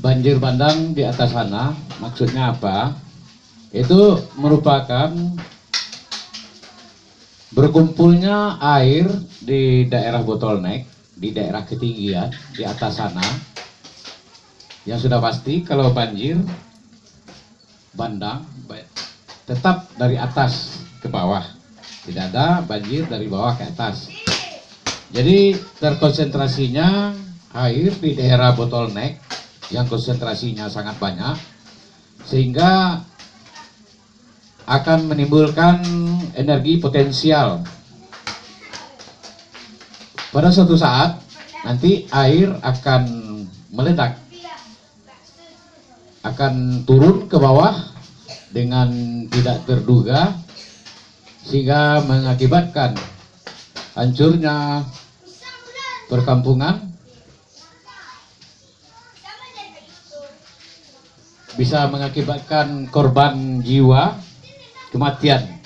banjir bandang di atas sana, maksudnya apa? Itu merupakan berkumpulnya air di daerah bottleneck, di daerah ketinggian, di atas sana. Yang sudah pasti kalau banjir bandang tetap dari atas ke bawah, tidak ada banjir dari bawah ke atas. Jadi terkonsentrasinya air di daerah bottleneck yang konsentrasinya sangat banyak, sehingga akan menimbulkan energi potensial. Pada suatu saat nanti air akan meledak, akan turun ke bawah dengan tidak terduga, sehingga mengakibatkan hancurnya perkampungan, bisa mengakibatkan korban jiwa, kematian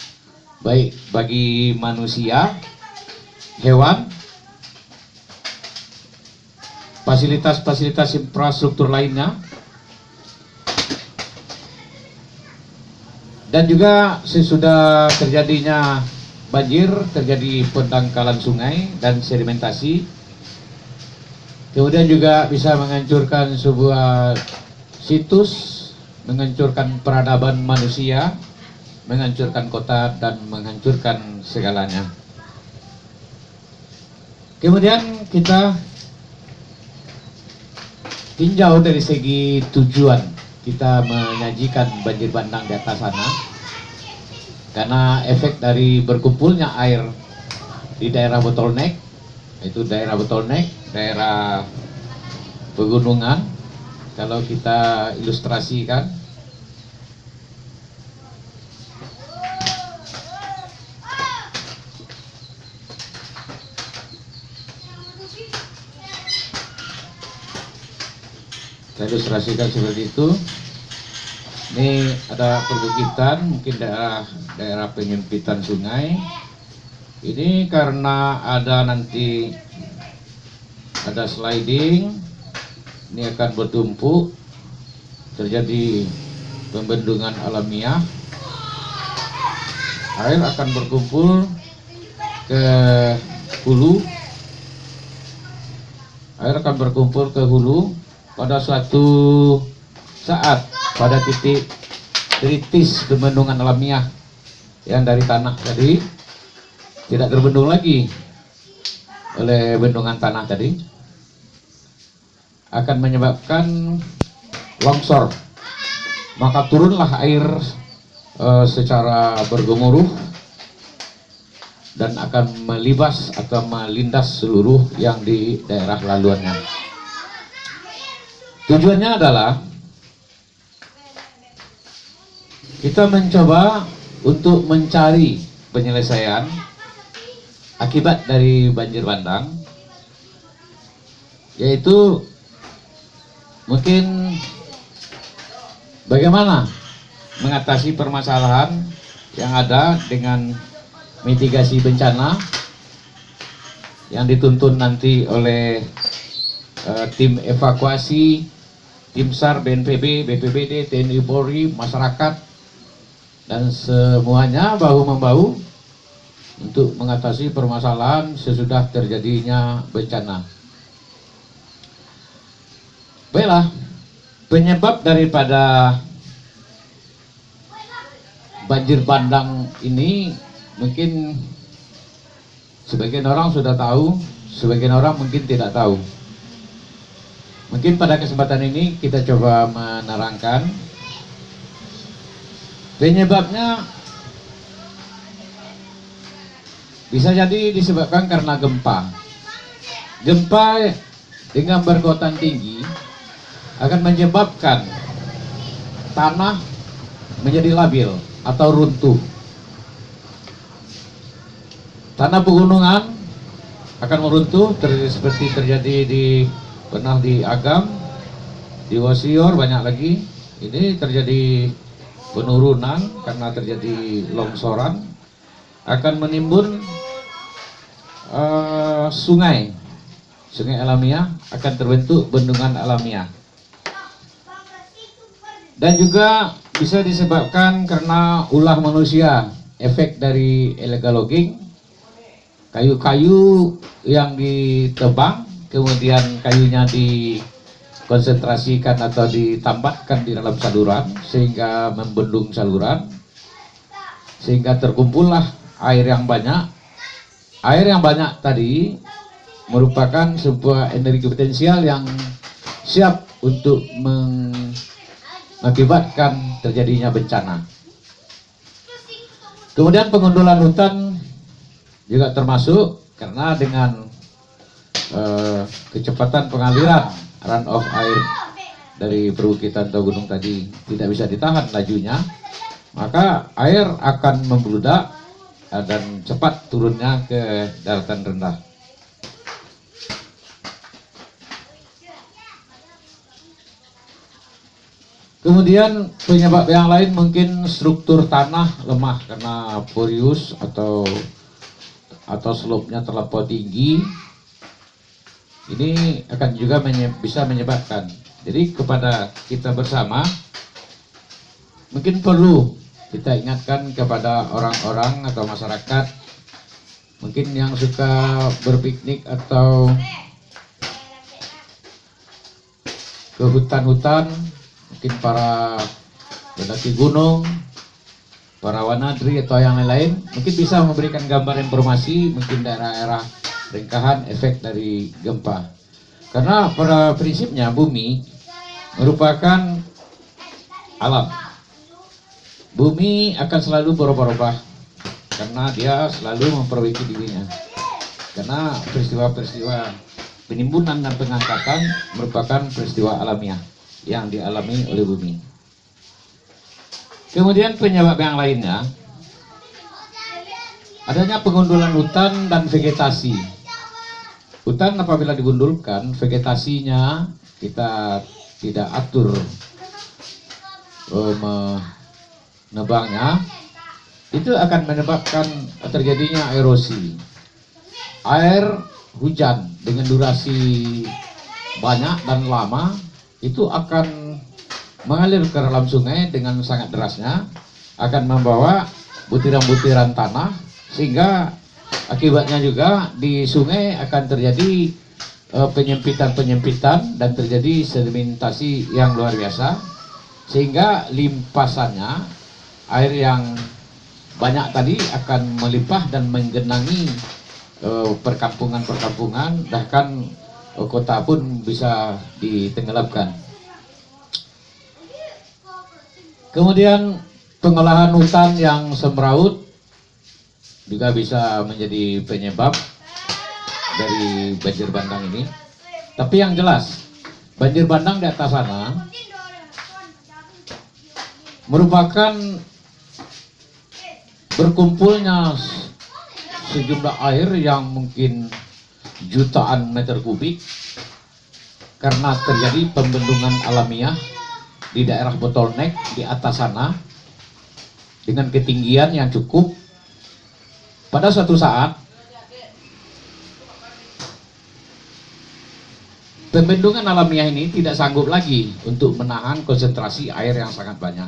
baik bagi manusia, hewan, fasilitas-fasilitas infrastruktur lainnya, dan juga sesudah terjadinya banjir terjadi pendangkalan sungai dan sedimentasi, kemudian juga bisa menghancurkan sebuah situs, menghancurkan peradaban manusia, menghancurkan kota, dan menghancurkan segalanya. Kemudian kita tinjau dari segi tujuan kita menyajikan banjir bandang di atas sana, karena efek dari berkumpulnya air di daerah bottleneck, itu daerah bottleneck, daerah pegunungan. Kalau kita ilustrasikan, seperti itu. Ini ada perbukitan, mungkin daerah penyempitan sungai. Ini karena ada nanti ada sliding, ini akan bertumpuk, terjadi pembendungan alamiah, air akan berkumpul ke hulu, pada suatu saat, pada titik kritis pembendungan alamiah yang dari tanah tadi tidak terbendung lagi oleh bendungan tanah tadi, akan menyebabkan longsor, maka turunlah air secara bergemuruh dan akan melibas atau melindas seluruh yang di daerah laluannya. Tujuannya adalah kita mencoba untuk mencari penyelesaian akibat dari banjir bandang, yaitu mungkin bagaimana mengatasi permasalahan yang ada dengan mitigasi bencana yang dituntun nanti oleh tim evakuasi, tim SAR, BNPB, BPBD, TNI Polri, masyarakat, dan semuanya bahu-membahu untuk mengatasi permasalahan sesudah terjadinya bencana. Baiklah, penyebab daripada banjir bandang ini mungkin sebagian orang sudah tahu, sebagian orang mungkin tidak tahu. Mungkin pada kesempatan ini kita coba menerangkan penyebabnya. Bisa jadi disebabkan karena gempa. Gempa dengan berkekuatan tinggi akan menyebabkan tanah menjadi labil atau runtuh. Tanah pegunungan akan meruntuh seperti terjadi pernah di Agam, di Wasior, banyak lagi. Ini terjadi penurunan karena terjadi longsoran, akan menimbun sungai alamiah, akan terbentuk bendungan alamiah. Dan juga bisa disebabkan karena ulah manusia, efek dari illegal logging, kayu-kayu yang ditebang, kemudian kayunya dikonsentrasikan atau ditambatkan di dalam saluran sehingga membendung saluran, sehingga terkumpullah air yang banyak. Air yang banyak tadi merupakan sebuah energi potensial yang siap untuk mengakibatkan terjadinya bencana. Kemudian pengundulan hutan juga termasuk karena dengan kecepatan pengaliran runoff air dari perbukitan atau gunung tadi tidak bisa ditahan lajunya, maka air akan membludak dan cepat turunnya ke daratan rendah. Kemudian penyebab yang lain mungkin struktur tanah lemah karena porous atau slope-nya terlampau tinggi. Ini akan juga bisa menyebabkan. Jadi kepada kita bersama mungkin perlu kita ingatkan kepada orang-orang atau masyarakat mungkin yang suka berpiknik atau ke hutan-hutan, mungkin para pendaki gunung, para wanadri atau yang lain-lain, mungkin bisa memberikan gambar informasi mungkin daerah-daerah rengkahan efek dari gempa. Karena pada prinsipnya bumi merupakan alam. Bumi akan selalu berubah-ubah karena dia selalu memperbaiki dirinya. Karena peristiwa-peristiwa penimbunan dan pengangkatan merupakan peristiwa alamiah yang dialami oleh bumi. Kemudian penyebab yang lainnya adanya pengundulan hutan dan vegetasi. Hutan apabila digundulkan, vegetasinya kita tidak atur menebangnya, itu akan menyebabkan terjadinya erosi. Air hujan dengan durasi banyak dan lama itu akan mengalir ke dalam sungai dengan sangat derasnya, akan membawa butiran-butiran tanah, sehingga akibatnya juga di sungai akan terjadi penyempitan-penyempitan dan terjadi sedimentasi yang luar biasa, sehingga limpasannya air yang banyak tadi akan melimpah dan menggenangi perkampungan-perkampungan, bahkan kota pun bisa ditenggelamkan. Kemudian pengolahan hutan yang semraut juga bisa menjadi penyebab dari banjir bandang ini. Tapi yang jelas, banjir bandang di atas sana merupakan berkumpulnya sejumlah air yang mungkin jutaan meter kubik karena terjadi pembendungan alamiah di daerah bottleneck di atas sana dengan ketinggian yang cukup. Pada suatu saat pembendungan alamiah ini tidak sanggup lagi untuk menahan konsentrasi air yang sangat banyak.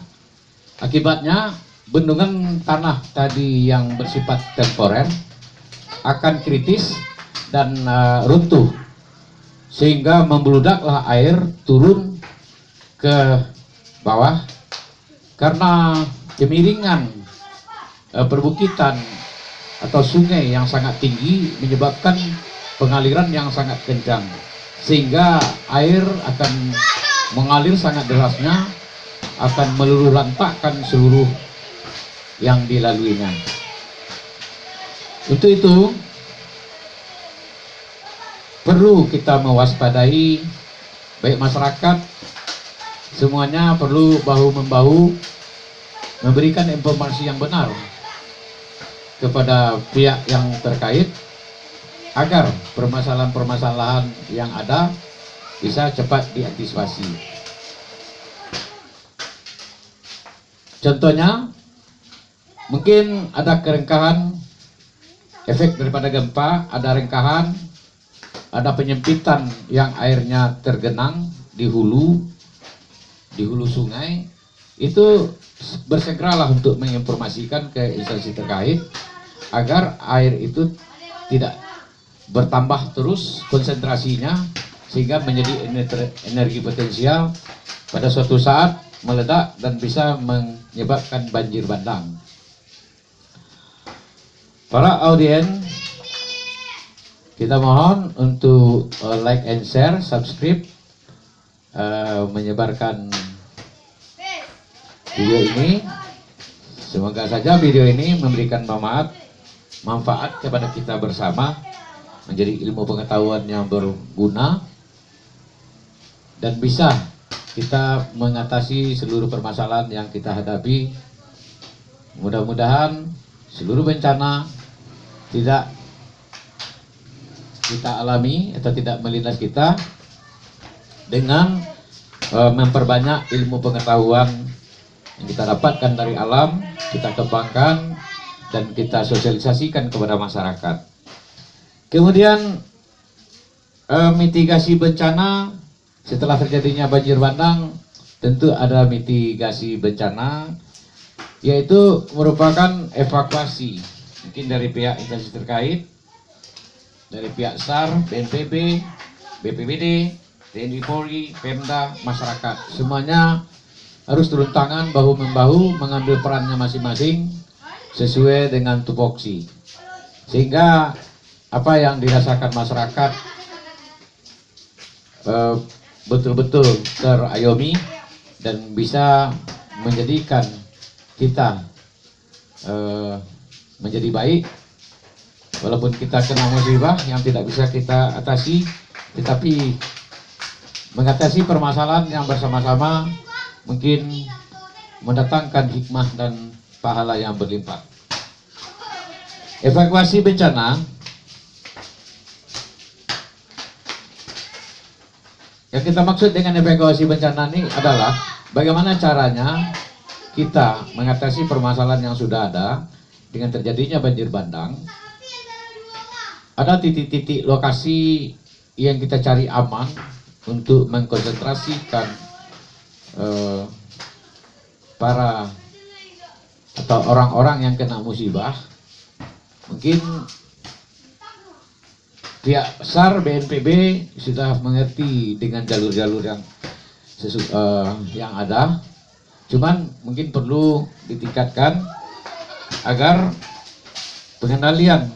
Akibatnya bendungan tanah tadi yang bersifat temporer akan kritis dan runtuh, sehingga membeludaklah air turun ke bawah karena kemiringan perbukitan atau sungai yang sangat tinggi menyebabkan pengaliran yang sangat kencang, sehingga air akan mengalir sangat derasnya, akan meluluh lantakkan seluruh yang dilaluinya. Untuk itu perlu kita mewaspadai, baik masyarakat semuanya perlu bahu-membahu memberikan informasi yang benar kepada pihak yang terkait agar permasalahan-permasalahan yang ada bisa cepat diantisipasi. Contohnya, mungkin ada kerengkahan efek daripada gempa, ada rengkahan, ada penyempitan yang airnya tergenang di hulu sungai, itu bersegeralah untuk menginformasikan ke instansi terkait agar air itu tidak bertambah terus konsentrasinya sehingga menjadi energi potensial pada suatu saat meledak dan bisa menyebabkan banjir bandang. Para audien, kita mohon untuk like and share, subscribe, menyebarkan video ini. Semoga saja video ini memberikan manfaat kepada kita bersama, menjadi ilmu pengetahuan yang berguna dan bisa kita mengatasi seluruh permasalahan yang kita hadapi. Mudah-mudahan seluruh bencana tidak kita alami atau tidak melindas kita dengan memperbanyak ilmu pengetahuan yang kita dapatkan dari alam, kita kembangkan dan kita sosialisasikan kepada masyarakat. Kemudian mitigasi bencana setelah terjadinya banjir bandang, tentu ada mitigasi bencana, yaitu merupakan evakuasi mungkin dari pihak instansi terkait, dari pihak SAR, BNPB, BPBD, TNI Polri, Pemda, masyarakat. Semuanya harus turun tangan bahu-membahu mengambil perannya masing-masing sesuai dengan tupoksi. Sehingga apa yang dirasakan masyarakat betul-betul terayomi dan bisa menjadikan kita menjadi baik. Walaupun kita kena musibah yang tidak bisa kita atasi, tetapi mengatasi permasalahan yang bersama-sama mungkin mendatangkan hikmah dan pahala yang berlimpah. Evakuasi bencana yang kita maksud dengan evakuasi bencana ini adalah bagaimana caranya kita mengatasi permasalahan yang sudah ada dengan terjadinya banjir bandang. Ada titik-titik lokasi yang kita cari aman untuk mengkonsentrasikan para atau orang-orang yang kena musibah. Mungkin pihak SAR, BNPB sudah mengerti dengan jalur-jalur yang ada. Cuman mungkin perlu ditingkatkan agar pengendalian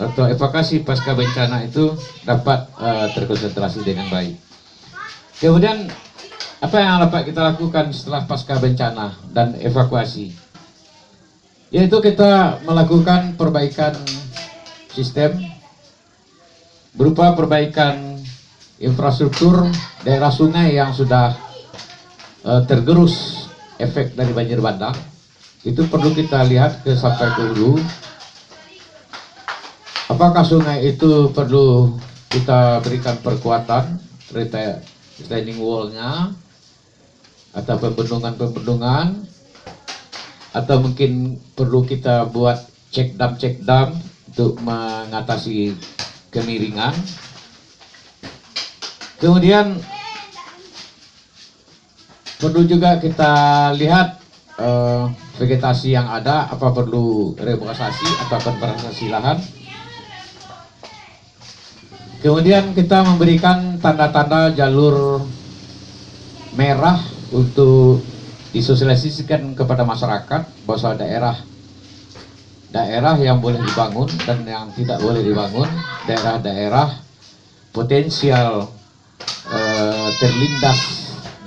atau evakuasi pasca bencana itu dapat terkonsentrasi dengan baik. Kemudian apa yang dapat kita lakukan setelah pasca bencana dan evakuasi? Yaitu kita melakukan perbaikan sistem berupa perbaikan infrastruktur daerah sungai yang sudah tergerus efek dari banjir bandang. Itu perlu kita lihat sampai ke hulu. Apakah sungai itu perlu kita berikan perkuatan, retaining wall-nya, atau pembendungan, atau mungkin perlu kita buat check dam untuk mengatasi kemiringan. Kemudian perlu juga kita lihat vegetasi yang ada, apa perlu reboisasi atau konservasi lahan. Kemudian kita memberikan tanda-tanda jalur merah untuk disosialisasikan kepada masyarakat bahwa daerah yang boleh dibangun dan yang tidak boleh dibangun, daerah-daerah potensial terlindas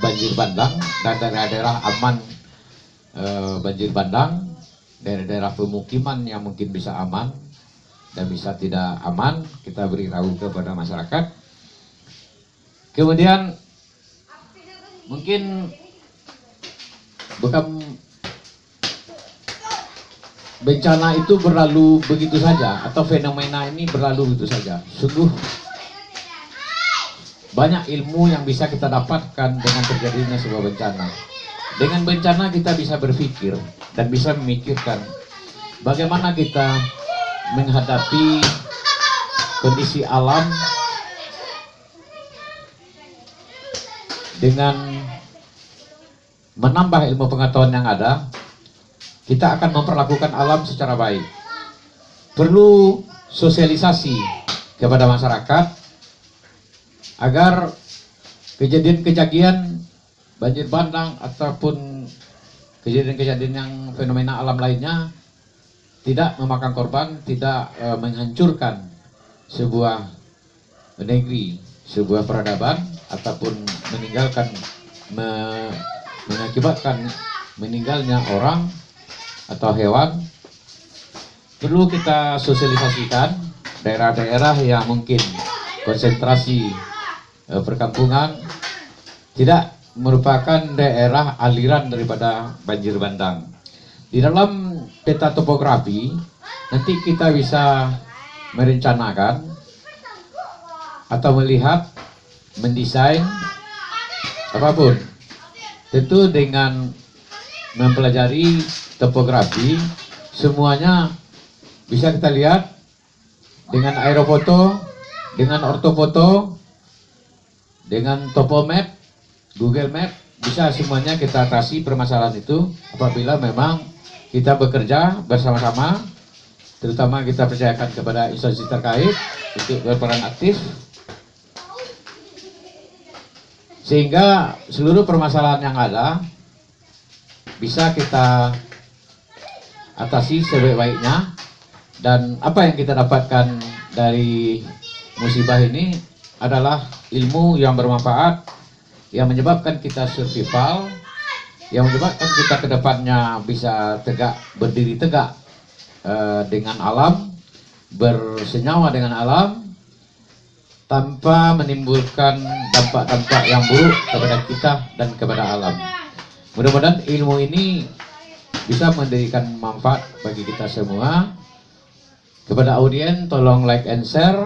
banjir bandang dan daerah-daerah aman banjir bandang, daerah-daerah pemukiman yang mungkin bisa aman dan bisa tidak aman, kita beritahu kepada masyarakat. Kemudian mungkin bukan bencana itu berlalu begitu saja atau fenomena ini berlalu begitu saja. Sungguh banyak ilmu yang bisa kita dapatkan dengan terjadinya sebuah bencana. Dengan bencana kita bisa berpikir dan bisa memikirkan bagaimana kita menghadapi kondisi alam dengan menambah ilmu pengetahuan yang ada, kita akan memperlakukan alam secara baik. Perlu sosialisasi kepada masyarakat agar kejadian-kejadian banjir bandang ataupun kejadian-kejadian yang fenomena alam lainnya tidak memakan korban, tidak menghancurkan sebuah negeri, sebuah peradaban, ataupun mengakibatkan meninggalnya orang atau hewan. Perlu kita sosialisasikan daerah-daerah yang mungkin konsentrasi perkampungan tidak merupakan daerah aliran daripada banjir bandang. Di dalam peta topografi nanti kita bisa merencanakan atau melihat, mendesain apapun, tentu dengan mempelajari topografi semuanya bisa kita lihat dengan aerofoto, dengan ortofoto, dengan topomap, Google Map, bisa semuanya kita atasi permasalahan itu apabila memang kita bekerja bersama-sama, terutama kita percayakan kepada instansi terkait untuk berperan aktif, sehingga seluruh permasalahan yang ada bisa kita atasi sebaik-baiknya. Dan apa yang kita dapatkan dari musibah ini adalah ilmu yang bermanfaat, yang menyebabkan kita survival, yang menyebabkan kita ke depannya bisa berdiri tegak dengan alam, bersenyawa dengan alam, tanpa menimbulkan dampak-dampak yang buruk kepada kita dan kepada alam. Mudah-mudahan ilmu ini bisa memberikan manfaat bagi kita semua. Kepada audien, tolong like and share.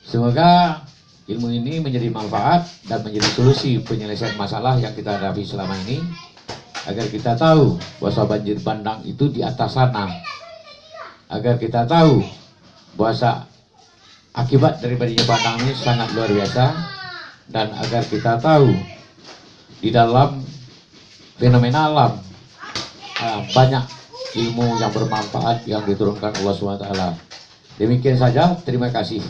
Semoga ilmu ini menjadi manfaat dan menjadi solusi penyelesaian masalah yang kita hadapi selama ini, agar kita tahu bahwa banjir bandang itu di atas sana, agar kita tahu bahwa akibat dari banjir bandang ini sangat luar biasa, dan agar kita tahu di dalam fenomena alam banyak ilmu yang bermanfaat yang diturunkan Allah SWT. Demikian saja, terima kasih.